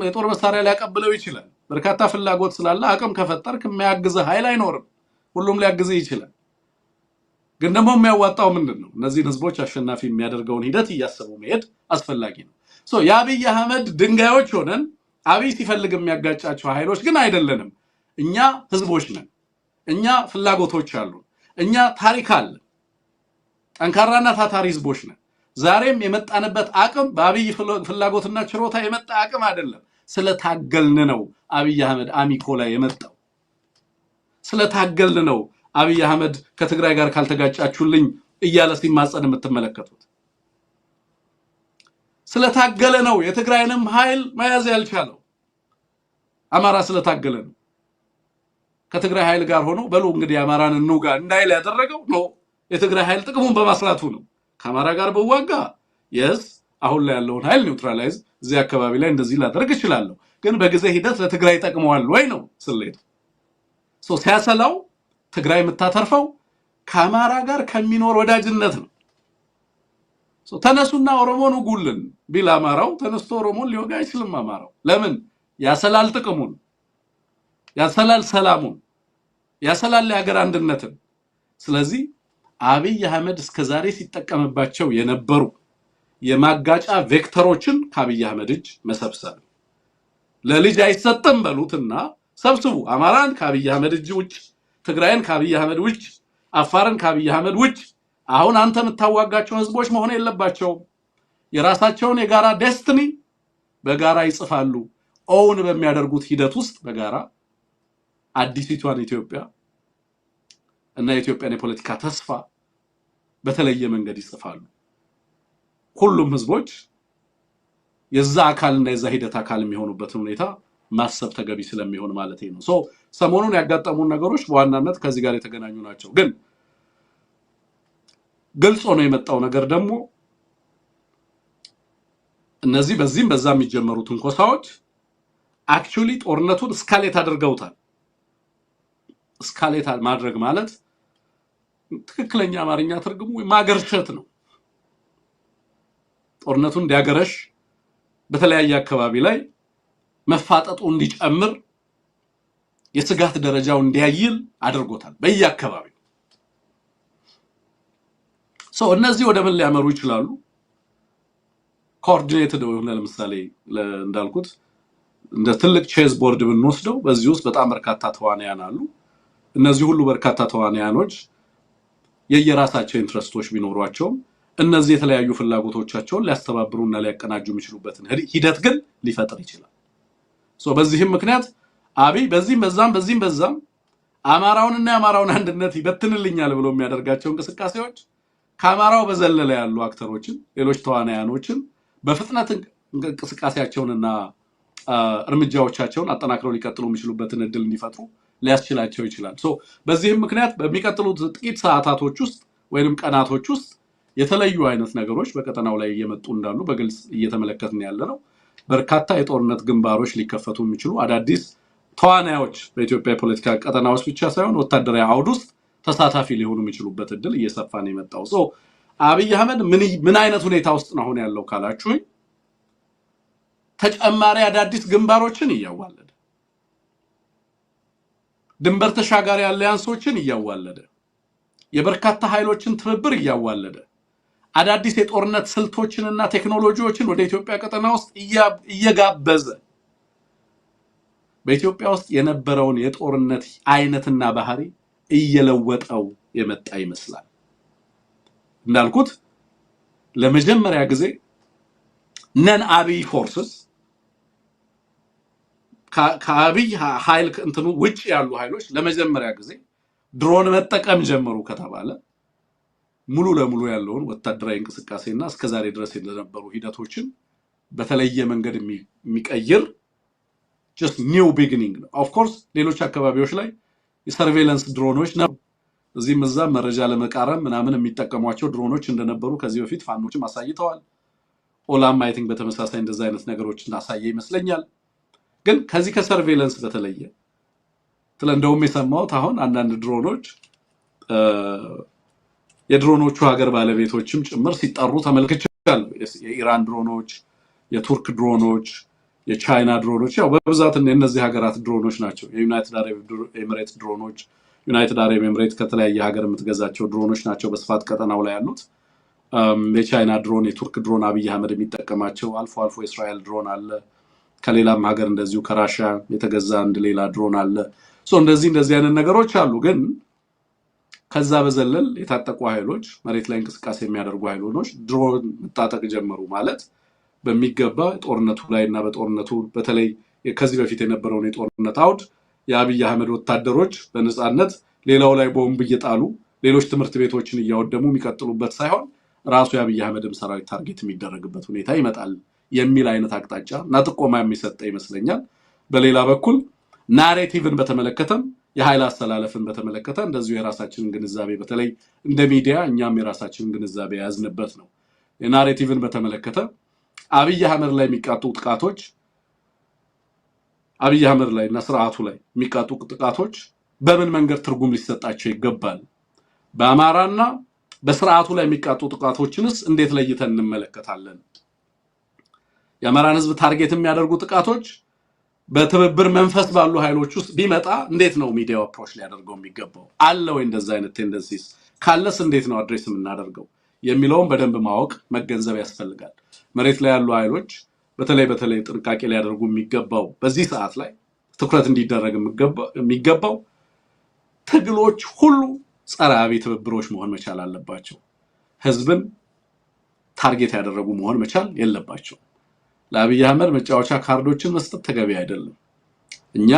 የጦር መሳሪያ ሊያቀብለው ይችላል። በርካታ ፍላጎት ስላለ አቅም ከፈጠርክ የሚያግዝ ኃይል አይኖርም። ሁሉም ሊያግዝ ይችላል። ግን ደግሞ የሚያዋጣው ምንድነው? እነዚህን ህዝቦች አሸናፊ የሚያደርገውን ሂደት እያሰቡ መሄድ አስፈላጊ ነው። የአብይ አህመድ ድንጋዮች ሆነን አብይ ሲፈልግ የሚያጋጫቸው ኃይሎች ግን አይደለንም። እኛ ህዝቦች ነን። እኛ ፍላጎቶች አሉን። እኛ ታሪክ አለን። ጠንካራና ታታሪ ህዝቦች ነን። ዛሬም የመጣንበት አቅም በአብይ ፍላጎትና ችሮታ የመጣ አቅም አይደለም። ስለታገልን ነው አብይ አህመድ አሚኮ ላይ የመጣው። ስለታገልን ነው አብይ አህመድ ከትግራይ ጋር ካልተጋጫችሁልኝ እያለ ሲማጸን የምትመለከቱት። ስለታገለ ነው የትግራይንም ኃይል መያዝ ያልቻለው። አማራ ስለታገለ ነው። ከትግራይ ኃይል ጋር ሆኖ በሉ እንግዲህ አማራን እንውጋ እንዳይል ያደረገው ነው የትግራይ ኃይል ጥቅሙን በማስላቱ ነው። ከአማራ ጋር በዋጋ የስ አሁን ላይ ያለውን ኃይል ኒውትራላይዝ እዚህ አካባቢ ላይ እንደዚህ ላደርግ እችላለሁ፣ ግን በጊዜ ሂደት ለትግራይ ጠቅመዋል ወይ ነው ስሌት። ሲያሰላው ትግራይ የምታተርፈው ከአማራ ጋር ከሚኖር ወዳጅነት ነው። ተነሱና ኦሮሞን ውጉልን ቢል አማራው ተነስቶ ኦሮሞን ሊወጋ አይችልም። አማራው ለምን? ያሰላል ጥቅሙን፣ ያሰላል ሰላሙን፣ ያሰላል የሀገር አንድነትን። ስለዚህ አብይ አህመድ እስከዛሬ ሲጠቀምባቸው የነበሩ የማጋጫ ቬክተሮችን ከአብይ አህመድ እጅ መሰብሰብ፣ ለልጅ አይሰጥም በሉትና ሰብስቡ። አማራን ከአብይ አህመድ እጅ ውጭ፣ ትግራይን ከአብይ አህመድ ውጭ፣ አፋርን ከአብይ አህመድ ውጭ። አሁን አንተ የምታዋጋቸው ህዝቦች መሆን የለባቸውም። የራሳቸውን የጋራ ዴስቲኒ በጋራ ይጽፋሉ። ኦውን በሚያደርጉት ሂደት ውስጥ በጋራ አዲሲቷን ኢትዮጵያ እና የኢትዮጵያን የፖለቲካ ተስፋ በተለየ መንገድ ይጽፋሉ። ሁሉም ህዝቦች የዛ አካልና የዛ ሂደት አካል የሚሆኑበትን ሁኔታ ማሰብ ተገቢ ስለሚሆን ማለት ነው። ሰሞኑን ያጋጠሙን ነገሮች በዋናነት ከዚህ ጋር የተገናኙ ናቸው። ግን ግልጽ ሆኖ የመጣው ነገር ደግሞ እነዚህ በዚህም በዛ የሚጀመሩ ትንኮሳዎች አክቹሊ ጦርነቱን ስካሌት አድርገውታል። ስካሌት ማድረግ ማለት ትክክለኛ አማርኛ ትርጉሙ ማገርሸት ነው። ጦርነቱን እንዲያገረሽ በተለያየ አካባቢ ላይ መፋጠጡ እንዲጨምር የስጋት ደረጃው እንዲያይል አድርጎታል በየአካባቢው። እነዚህ ወደ ምን ሊያመሩ ይችላሉ? ኮኦርዲኔትድ ሆነ ለምሳሌ እንዳልኩት እንደ ትልቅ ቼዝ ቦርድ ብንወስደው በዚህ ውስጥ በጣም በርካታ ተዋናያን አሉ። እነዚህ ሁሉ በርካታ ተዋናያኖች የየራሳቸው ኢንትረስቶች ቢኖሯቸውም እነዚህ የተለያዩ ፍላጎቶቻቸውን ሊያስተባብሩና ሊያቀናጁ የሚችሉበትን ሂደት ግን ሊፈጥር ይችላል። በዚህም ምክንያት አብይ በዚህም በዛም አማራውንና የአማራውን አንድነት ይበትንልኛል ብሎ የሚያደርጋቸው እንቅስቃሴዎች ከአማራው በዘለለ ያሉ አክተሮችን፣ ሌሎች ተዋናያኖችን በፍጥነት እንቅስቃሴያቸውንና እርምጃዎቻቸውን አጠናክረው ሊቀጥሉ የሚችሉበትን እድል እንዲፈጥሩ ሊያስችላቸው ይችላል። በዚህም ምክንያት በሚቀጥሉት ጥቂት ሰዓታቶች ውስጥ ወይንም ቀናቶች ውስጥ የተለዩ አይነት ነገሮች በቀጠናው ላይ እየመጡ እንዳሉ በግልጽ እየተመለከትን ያለ ነው። በርካታ የጦርነት ግንባሮች ሊከፈቱ የሚችሉ አዳዲስ ተዋናዮች በኢትዮጵያ የፖለቲካ ቀጠናዎች ብቻ ሳይሆን ወታደራዊ አውድ ውስጥ ተሳታፊ ሊሆኑ የሚችሉበት እድል እየሰፋ ነው የመጣው። አብይ አህመድ ምን አይነት ሁኔታ ውስጥ ነው አሁን ያለው ካላችሁኝ፣ ተጨማሪ አዳዲስ ግንባሮችን እያዋለደ፣ ድንበር ተሻጋሪ አሊያንሶችን እያዋለደ፣ የበርካታ ኃይሎችን ትብብር እያዋለደ፣ አዳዲስ የጦርነት ስልቶችንና ቴክኖሎጂዎችን ወደ ኢትዮጵያ ቀጠና ውስጥ እየጋበዘ በኢትዮጵያ ውስጥ የነበረውን የጦርነት አይነትና ባህሪ እየለወጠው የመጣ ይመስላል። እንዳልኩት ለመጀመሪያ ጊዜ ነን አብይ ፎርስስ ከአብይ ኃይል እንትኑ ውጭ ያሉ ኃይሎች ለመጀመሪያ ጊዜ ድሮን መጠቀም ጀመሩ ከተባለ ሙሉ ለሙሉ ያለውን ወታደራዊ እንቅስቃሴና እስከዛሬ ድረስ የነበሩ ሂደቶችን በተለየ መንገድ የሚቀይር just new beginning ነው። ኦፍ ኮርስ ሌሎች አካባቢዎች ላይ የሰርቬላንስ ድሮኖች ነው እዚህም እዛም መረጃ ለመቃረም ምናምን የሚጠቀሟቸው ድሮኖች እንደነበሩ ከዚህ በፊት ፋኖችም አሳይተዋል። ኦላም አይ ቲንክ በተመሳሳይ እንደዛ አይነት ነገሮችን አሳየ ይመስለኛል። ግን ከዚህ ከሰርቬላንስ በተለየ እንደውም የሰማሁት አሁን አንዳንድ ድሮኖች የድሮኖቹ ሀገር ባለቤቶችም ጭምር ሲጠሩ ተመልክቻለሁ። የኢራን ድሮኖች፣ የቱርክ ድሮኖች፣ የቻይና ድሮኖች ያው በብዛት እነዚህ ሀገራት ድሮኖች ናቸው። የዩናይትድ አረብ ኤሚሬት ድሮኖች፣ ዩናይትድ አረብ ኤሚሬት ከተለያየ ሀገር የምትገዛቸው ድሮኖች ናቸው በስፋት ቀጠናው ላይ ያሉት። የቻይና ድሮን፣ የቱርክ ድሮን አብይ አህመድ የሚጠቀማቸው፣ አልፎ አልፎ የእስራኤል ድሮን አለ። ከሌላም ሀገር እንደዚሁ ከራሽያ የተገዛ አንድ ሌላ ድሮን አለ። እንደዚህ አይነት ነገሮች አሉ። ግን ከዛ በዘለል የታጠቁ ኃይሎች መሬት ላይ እንቅስቃሴ የሚያደርጉ ኃይሎች ድሮን መታጠቅ ጀመሩ ማለት በሚገባ ጦርነቱ ላይ እና በጦርነቱ በተለይ ከዚህ በፊት የነበረውን የጦርነት አውድ የአብይ አህመድ ወታደሮች በነፃነት ሌላው ላይ ቦምብ እየጣሉ ሌሎች ትምህርት ቤቶችን እያወደሙ የሚቀጥሉበት ሳይሆን ራሱ የአብይ አህመድም ሰራዊት ታርጌት የሚደረግበት ሁኔታ ይመጣል የሚል አይነት አቅጣጫ እና ጥቆማ የሚሰጥ ይመስለኛል። በሌላ በኩል ናሬቲቭን በተመለከተም የኃይል አስተላለፍን በተመለከተ እንደዚሁ የራሳችንን ግንዛቤ በተለይ እንደ ሚዲያ እኛም የራሳችንን ግንዛቤ ያዝንበት ነው። የናሬቲቭን በተመለከተ አብይ አህመድ ላይ የሚቃጡ ጥቃቶች አብይ አህመድ ላይ እና ስርዓቱ ላይ የሚቃጡ ጥቃቶች በምን መንገድ ትርጉም ሊሰጣቸው ይገባል? በአማራና በስርዓቱ ላይ የሚቃጡ ጥቃቶችንስ እንዴት ለይተን እንመለከታለን? የአማራን ህዝብ ታርጌት የሚያደርጉ ጥቃቶች በትብብር መንፈስ ባሉ ኃይሎች ውስጥ ቢመጣ እንዴት ነው ሚዲያው አፕሮች ሊያደርገው የሚገባው? አለ ወይ እንደዛ አይነት ቴንደንሲስ? ካለስ እንዴት ነው አድሬስ የምናደርገው የሚለውን በደንብ ማወቅ መገንዘብ ያስፈልጋል። መሬት ላይ ያሉ ኃይሎች በተለይ ጥንቃቄ ሊያደርጉ የሚገባው በዚህ ሰዓት ላይ ትኩረት እንዲደረግ የሚገባው ትግሎች ሁሉ ጸረ አብይ ትብብሮች መሆን መቻል አለባቸው። ህዝብን ታርጌት ያደረጉ መሆን መቻል የለባቸው። ለአብይ አህመድ መጫወቻ ካርዶችን መስጠት ተገቢ አይደለም። እኛ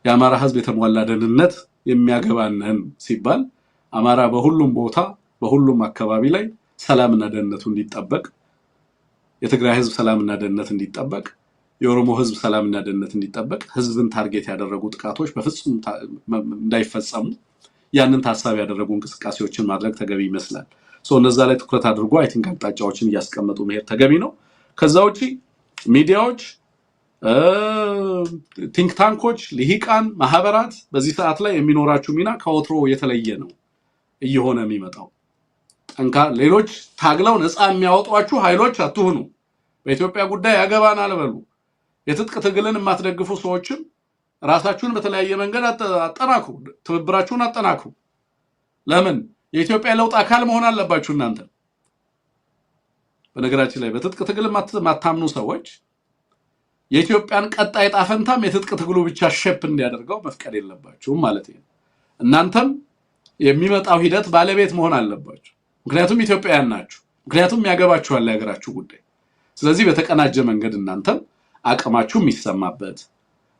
የአማራ ህዝብ የተሟላ ደህንነት የሚያገባነን ሲባል አማራ በሁሉም ቦታ በሁሉም አካባቢ ላይ ሰላምና ደህንነቱ እንዲጠበቅ፣ የትግራይ ህዝብ ሰላምና ደህንነት እንዲጠበቅ፣ የኦሮሞ ህዝብ ሰላምና ደህንነት እንዲጠበቅ ህዝብን ታርጌት ያደረጉ ጥቃቶች በፍጹም እንዳይፈጸሙ ያንን ታሳቢ ያደረጉ እንቅስቃሴዎችን ማድረግ ተገቢ ይመስላል። እነዛ ላይ ትኩረት አድርጎ አይ ቲንክ አቅጣጫዎችን እያስቀመጡ መሄድ ተገቢ ነው። ከዛ ውጪ ሚዲያዎች፣ ቲንክ ታንኮች፣ ልሂቃን ማህበራት በዚህ ሰዓት ላይ የሚኖራችሁ ሚና ከወትሮ የተለየ ነው እየሆነ የሚመጣው። ሌሎች ታግለው ነፃ የሚያወጧችሁ ኃይሎች አትሁኑ። በኢትዮጵያ ጉዳይ ያገባናል በሉ። የትጥቅ ትግልን የማትደግፉ ሰዎችም ራሳችሁን በተለያየ መንገድ አጠናክሩ፣ ትብብራችሁን አጠናክሩ። ለምን የኢትዮጵያ ለውጥ አካል መሆን አለባችሁ እናንተ። በነገራችን ላይ በትጥቅ ትግል ማታምኑ ሰዎች የኢትዮጵያን ቀጣይ ዕጣ ፈንታም የትጥቅ ትግሉ ብቻ ሼፕ እንዲያደርገው መፍቀድ የለባችሁም ማለት ነው። እናንተም የሚመጣው ሂደት ባለቤት መሆን አለባችሁ። ምክንያቱም ኢትዮጵያውያን ናችሁ። ምክንያቱም ያገባችኋል የሀገራችሁ ጉዳይ። ስለዚህ በተቀናጀ መንገድ እናንተም አቅማችሁ የሚሰማበት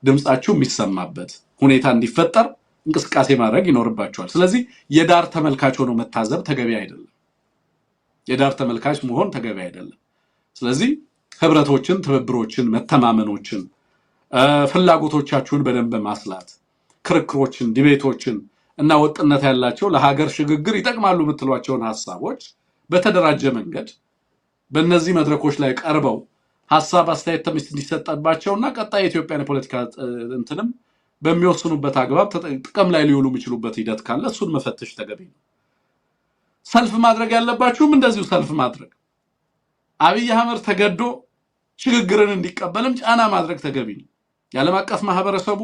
ድምጻችሁ የሚሰማበት ሁኔታ እንዲፈጠር እንቅስቃሴ ማድረግ ይኖርባችኋል። ስለዚህ የዳር ተመልካች ሆኖ መታዘብ ተገቢ አይደለም። የዳር ተመልካች መሆን ተገቢ አይደለም። ስለዚህ ህብረቶችን፣ ትብብሮችን፣ መተማመኖችን፣ ፍላጎቶቻችሁን በደንብ ማስላት፣ ክርክሮችን፣ ዲቤቶችን እና ወጥነት ያላቸው ለሀገር ሽግግር ይጠቅማሉ የምትሏቸውን ሐሳቦች በተደራጀ መንገድ በእነዚህ መድረኮች ላይ ቀርበው ሐሳብ አስተያየት እንዲሰጣባቸውና ቀጣይ የኢትዮጵያን ፖለቲካ እንትንም በሚወስኑበት አግባብ ጥቅም ላይ ሊውሉ የሚችሉበት ሂደት ካለ እሱን መፈተሽ ተገቢ ነው። ሰልፍ ማድረግ ያለባችሁም እንደዚሁ ሰልፍ ማድረግ፣ አብይ አህመድ ተገዶ ሽግግርን እንዲቀበልም ጫና ማድረግ ተገቢ ነው። የዓለም አቀፍ ማህበረሰቡ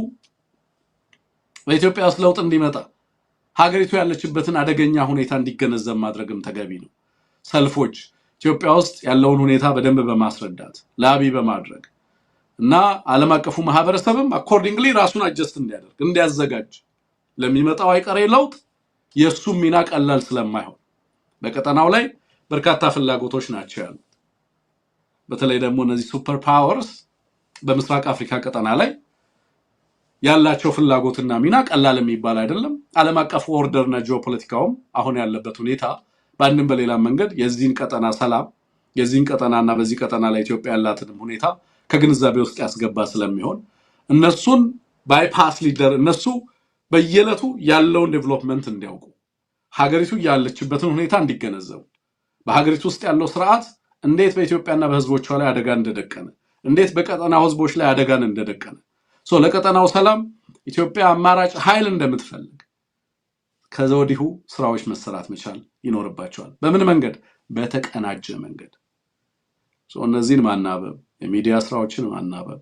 በኢትዮጵያ ውስጥ ለውጥ እንዲመጣ ሀገሪቱ ያለችበትን አደገኛ ሁኔታ እንዲገነዘብ ማድረግም ተገቢ ነው። ሰልፎች ኢትዮጵያ ውስጥ ያለውን ሁኔታ በደንብ በማስረዳት ለአብይ በማድረግ እና ዓለም አቀፉ ማህበረሰብም አኮርዲንግሊ ራሱን አጀስት እንዲያደርግ እንዲያዘጋጅ ለሚመጣው አይቀሬ ለውጥ የሱ ሚና ቀላል ስለማይሆን በቀጠናው ላይ በርካታ ፍላጎቶች ናቸው ያሉት። በተለይ ደግሞ እነዚህ ሱፐር ፓወርስ በምስራቅ አፍሪካ ቀጠና ላይ ያላቸው ፍላጎትና ሚና ቀላል የሚባል አይደለም። ዓለም አቀፍ ኦርደርና ጂኦፖለቲካውም አሁን ያለበት ሁኔታ በአንድም በሌላ መንገድ የዚህን ቀጠና ሰላም የዚህን ቀጠናና በዚህ ቀጠና ላይ ኢትዮጵያ ያላትን ሁኔታ ከግንዛቤ ውስጥ ያስገባ ስለሚሆን እነሱን ባይፓስ ሊደር እነሱ በየዕለቱ ያለውን ዴቨሎፕመንት እንዲያውቁ ሀገሪቱ ያለችበትን ሁኔታ እንዲገነዘቡ በሀገሪቱ ውስጥ ያለው ስርዓት እንዴት በኢትዮጵያና በህዝቦቿ ላይ አደጋ እንደደቀነ እንዴት በቀጠናው ህዝቦች ላይ አደጋን እንደደቀነ ለቀጠናው ሰላም ኢትዮጵያ አማራጭ ኃይል እንደምትፈልግ ከዘወዲሁ ስራዎች መሰራት መቻል ይኖርባቸዋል። በምን መንገድ? በተቀናጀ መንገድ። እነዚህን ማናበብ፣ የሚዲያ ስራዎችን ማናበብ፣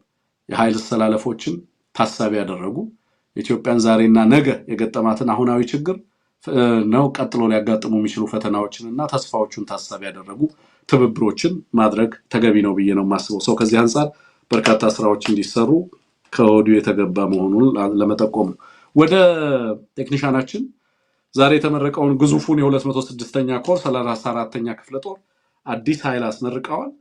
የኃይል አስተላለፎችን ታሳቢ ያደረጉ ኢትዮጵያን ዛሬና ነገ የገጠማትን አሁናዊ ችግር ነው ቀጥሎ ሊያጋጥሙ የሚችሉ ፈተናዎችንና ተስፋዎችን ታሳቢ ያደረጉ ትብብሮችን ማድረግ ተገቢ ነው ብዬ ነው የማስበው። ከዚህ አንፃር በርካታ ስራዎች እንዲሰሩ ከወዲሁ የተገባ መሆኑን ለመጠቆም ነው። ወደ ቴክኒሻናችን ዛሬ የተመረቀውን ግዙፉን የ206ኛ ኮር 34ኛ ክፍለ ጦር አዲስ ኃይል አስመርቀዋል።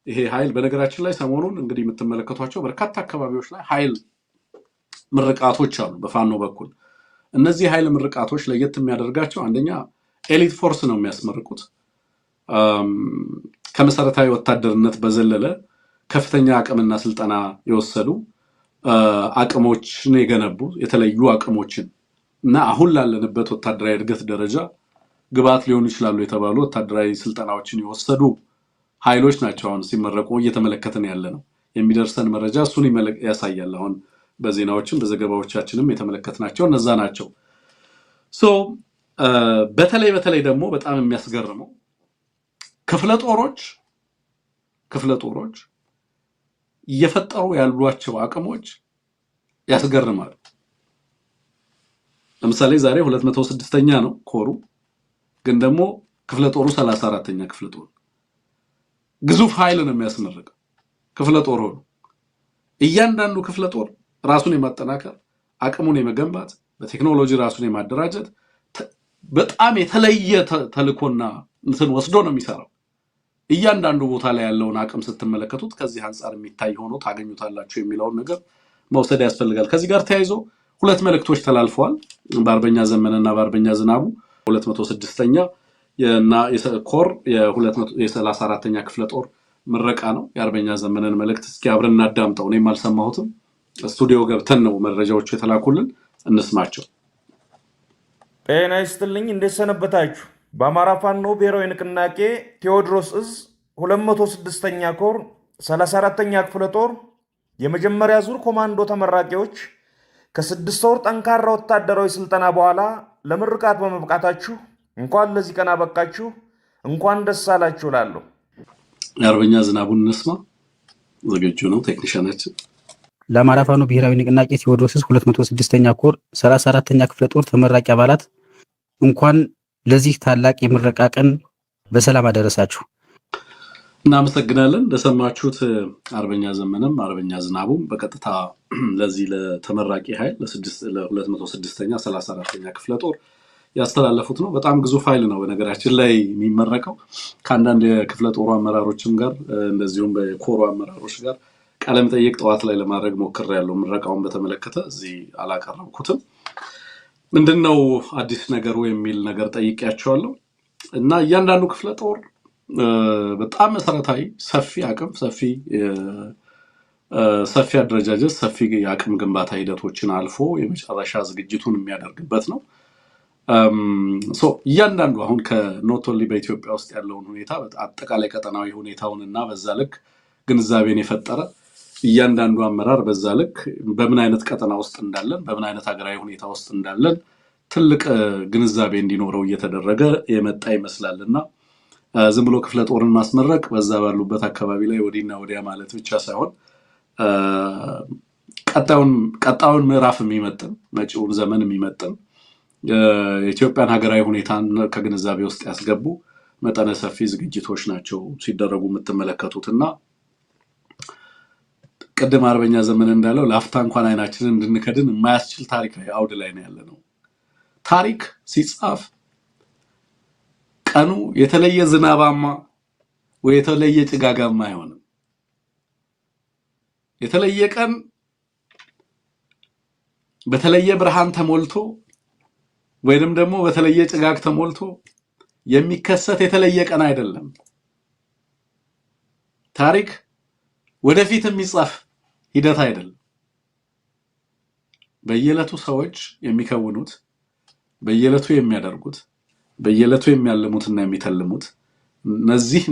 ይሄ ኃይል በነገራችን ላይ ሰሞኑን እንግዲህ የምትመለከቷቸው በርካታ አካባቢዎች ላይ ኃይል ምርቃቶች አሉ በፋኖ በኩል። እነዚህ ኃይል ምርቃቶች ለየት የሚያደርጋቸው አንደኛ ኤሊት ፎርስ ነው የሚያስመርቁት። ከመሰረታዊ ወታደርነት በዘለለ ከፍተኛ አቅምና ስልጠና የወሰዱ አቅሞችን የገነቡ የተለዩ አቅሞችን እና አሁን ላለንበት ወታደራዊ እድገት ደረጃ ግብዓት ሊሆኑ ይችላሉ የተባሉ ወታደራዊ ስልጠናዎችን የወሰዱ ኃይሎች ናቸው አሁን ሲመረቁ እየተመለከትን ያለ ነው። የሚደርሰን መረጃ እሱን ያሳያል። አሁን በዜናዎችም በዘገባዎቻችንም የተመለከትናቸው እነዛ ናቸው። በተለይ ደግሞ በጣም የሚያስገርመው ክፍለ ጦሮች እየፈጠሩ ያሏቸው አቅሞች ያስገርማሉ። ለምሳሌ ዛሬ 206ኛ ነው ኮሩ፣ ግን ደግሞ ክፍለ ጦሩ 34ኛ ክፍለ ጦር ግዙፍ ኃይል ነው የሚያስመርቀው ክፍለ ጦር ሆኖ እያንዳንዱ ክፍለ ጦር ራሱን የማጠናከር አቅሙን የመገንባት በቴክኖሎጂ ራሱን የማደራጀት በጣም የተለየ ተልኮና እንትን ወስዶ ነው የሚሰራው። እያንዳንዱ ቦታ ላይ ያለውን አቅም ስትመለከቱት ከዚህ አንፃር የሚታይ ሆኖ ታገኙታላችሁ የሚለውን ነገር መውሰድ ያስፈልጋል። ከዚህ ጋር ተያይዞ ሁለት መልእክቶች ተላልፈዋል። በአርበኛ ዘመነና በአርበኛ ዝናቡ 206ኛ እና የኮር የ34ኛ ክፍለ ጦር ምረቃ ነው። የአርበኛ ዘመነን መልእክት እስኪ አብረን እናዳምጠው። እኔም አልሰማሁትም፣ ስቱዲዮ ገብተን ነው መረጃዎቹ የተላኩልን፣ እንስማቸው። ጤና ይስጥልኝ፣ እንዴት ሰነበታችሁ? በአማራ ፋኖ ብሔራዊ ንቅናቄ ቴዎድሮስ እዝ 206ኛ ኮር 34ኛ ክፍለ ጦር የመጀመሪያ ዙር ኮማንዶ ተመራቂዎች ከ6 ወር ጠንካራ ወታደራዊ ስልጠና በኋላ ለምርቃት በመብቃታችሁ እንኳን ለዚህ ቀን አበቃችሁ፣ እንኳን ደስ አላችሁ እላለሁ። የአርበኛ ዝናቡን እንስማ። ዝግጁ ነው ቴክኒሻናችን። ለአማራ ፋኖ ብሔራዊ ንቅናቄ ቴዎድሮስ እዝ 206ኛ ኮር 34ኛ ክፍለ ጦር ተመራቂ አባላት እንኳን ለዚህ ታላቅ የምረቃ ቀን በሰላም አደረሳችሁ። እናመሰግናለን። እንደሰማችሁት አርበኛ ዘመነም አርበኛ ዝናቡም በቀጥታ ለዚህ ለተመራቂ ኃይል ለ206ኛ 34ኛ ክፍለ ጦር ያስተላለፉት ነው። በጣም ግዙፍ ኃይል ነው በነገራችን ላይ የሚመረቀው። ከአንዳንድ የክፍለ ጦሩ አመራሮችም ጋር እንደዚሁም በኮሩ አመራሮች ጋር ቃለ መጠይቅ ጠዋት ላይ ለማድረግ ሞክሬያለሁ። ምረቃውን በተመለከተ እዚህ አላቀረብኩትም። ምንድነው አዲስ ነገሩ የሚል ነገር ጠይቄያቸዋለሁ እና እያንዳንዱ ክፍለ ጦር በጣም መሰረታዊ ሰፊ አቅም ሰፊ አደረጃጀት ሰፊ የአቅም ግንባታ ሂደቶችን አልፎ የመጨረሻ ዝግጅቱን የሚያደርግበት ነው። እያንዳንዱ አሁን ከኖት ኦንሊ በኢትዮጵያ ውስጥ ያለውን ሁኔታ አጠቃላይ ቀጠናዊ ሁኔታውን እና በዛ ልክ ግንዛቤን የፈጠረ እያንዳንዱ አመራር በዛ ልክ በምን አይነት ቀጠና ውስጥ እንዳለን በምን አይነት ሀገራዊ ሁኔታ ውስጥ እንዳለን ትልቅ ግንዛቤ እንዲኖረው እየተደረገ የመጣ ይመስላልና ዝም ብሎ ክፍለ ጦርን ማስመረቅ በዛ ባሉበት አካባቢ ላይ ወዲና ወዲያ ማለት ብቻ ሳይሆን ቀጣዩን ምዕራፍ የሚመጥን መጪውን ዘመን የሚመጥን የኢትዮጵያን ሀገራዊ ሁኔታን ከግንዛቤ ውስጥ ያስገቡ መጠነ ሰፊ ዝግጅቶች ናቸው ሲደረጉ የምትመለከቱትና ቅድም አርበኛ ዘመን እንዳለው ለአፍታ እንኳን አይናችንን እንድንከድን የማያስችል ታሪካዊ አውድ ላይ ነው ያለነው። ታሪክ ሲጻፍ ቀኑ የተለየ ዝናባማ ወይ የተለየ ጭጋጋማ አይሆንም። የተለየ ቀን በተለየ ብርሃን ተሞልቶ ወይንም ደግሞ በተለየ ጭጋግ ተሞልቶ የሚከሰት የተለየ ቀን አይደለም። ታሪክ ወደፊት የሚጻፍ ሂደት አይደለም። በየዕለቱ ሰዎች የሚከውኑት በየዕለቱ የሚያደርጉት በየዕለቱ የሚያልሙትና የሚተልሙት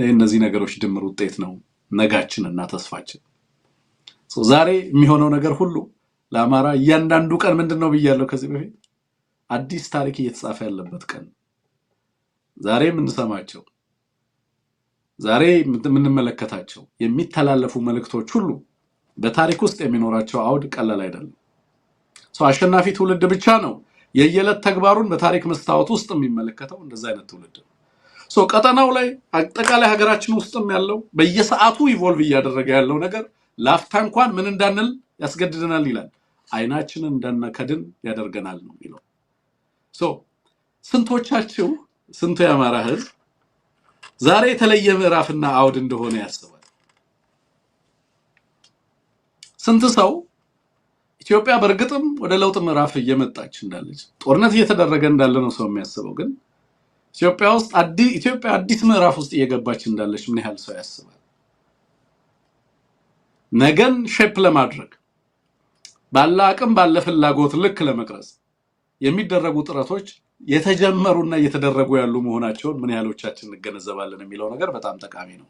እነዚህ ነገሮች ድምር ውጤት ነው ነጋችንና ተስፋችን። ዛሬ የሚሆነው ነገር ሁሉ ለአማራ እያንዳንዱ ቀን ምንድነው ብያለሁ ከዚህ በፊት አዲስ ታሪክ እየተጻፈ ያለበት ቀን። ዛሬ የምንሰማቸው ዛሬ የምንመለከታቸው የሚተላለፉ መልእክቶች ሁሉ በታሪክ ውስጥ የሚኖራቸው አውድ ቀላል አይደለም። አሸናፊ ትውልድ ብቻ ነው የየዕለት ተግባሩን በታሪክ መስታወት ውስጥ የሚመለከተው እንደዛ አይነት ትውልድ ነው። ቀጠናው ላይ አጠቃላይ ሀገራችን ውስጥም ያለው በየሰዓቱ ኢቮልቭ እያደረገ ያለው ነገር ላፍታ እንኳን ምን እንዳንል ያስገድደናል ይላል። አይናችንን እንዳንከድን ያደርገናል ነው የሚለው። ስንቶቻችሁ ስንቱ የአማራ ህዝብ ዛሬ የተለየ ምዕራፍና አውድ እንደሆነ ያስባል? ስንት ሰው ኢትዮጵያ በእርግጥም ወደ ለውጥ ምዕራፍ እየመጣች እንዳለች ጦርነት እየተደረገ እንዳለ ነው ሰው የሚያስበው? ግን ኢትዮጵያ አዲስ ምዕራፍ ውስጥ እየገባች እንዳለች ምን ያህል ሰው ያስባል? ነገን ሼፕ ለማድረግ ባለ አቅም ባለ ፍላጎት ልክ ለመቅረጽ የሚደረጉ ጥረቶች የተጀመሩና እየተደረጉ ያሉ መሆናቸውን ምን ያህሎቻችን እንገነዘባለን የሚለው ነገር በጣም ጠቃሚ ነው።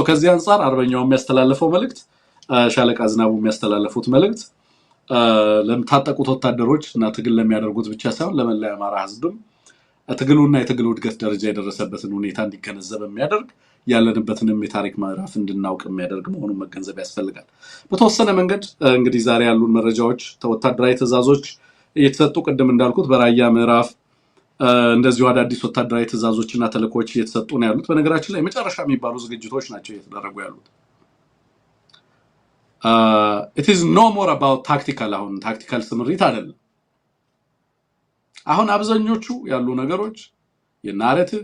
ከዚህ አንፃር አርበኛው የሚያስተላልፈው መልእክት ሻለቃ ዝናቡ የሚያስተላልፉት መልእክት ለምታጠቁት ወታደሮች እና ትግል ለሚያደርጉት ብቻ ሳይሆን ለመላ የአማራ ህዝብም ትግሉና የትግሉ እድገት ደረጃ የደረሰበትን ሁኔታ እንዲገነዘብ የሚያደርግ ያለንበትንም የታሪክ ምዕራፍ እንድናውቅ የሚያደርግ መሆኑን መገንዘብ ያስፈልጋል። በተወሰነ መንገድ እንግዲህ ዛሬ ያሉን መረጃዎች ወታደራዊ ትዕዛዞች እየተሰጡ ቅድም እንዳልኩት በራያ ምዕራፍ እንደዚሁ አዳዲስ ወታደራዊ ትዕዛዞችና ተልእኮች እየተሰጡ ነው ያሉት። በነገራችን ላይ መጨረሻ የሚባሉ ዝግጅቶች ናቸው እየተደረጉ ያሉት። it is no more about tactical አሁን ታክቲካል ስምሪት አይደለም። አሁን አብዛኞቹ ያሉ ነገሮች የናሬቲቭ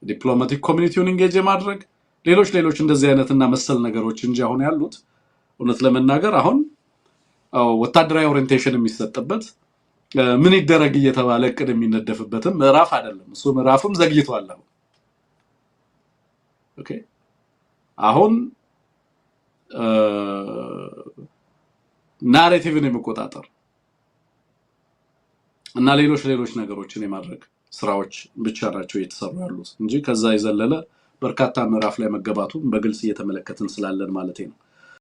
ዲፕሎማቲክ ኮሚኒቲውን ኢንጌጅ ማድረግ ሌሎች እንደዚህ አይነትና መሰል ነገሮች እንጂ አሁን ያሉት እውነት ለመናገር አሁን ወታደራዊ ኦሪየንቴሽን የሚሰጥበት ምን ይደረግ እየተባለ እቅድ የሚነደፍበትም ምዕራፍ አይደለም። እሱ ምዕራፍም ዘግይቷል። ኦኬ አሁን ናሬቲቭን የመቆጣጠር እና ሌሎች ነገሮችን የማድረግ ስራዎች ብቻ ናቸው እየተሰሩ ያሉት እንጂ ከዛ የዘለለ በርካታ ምዕራፍ ላይ መገባቱን በግልጽ እየተመለከትን ስላለን ማለት ነው።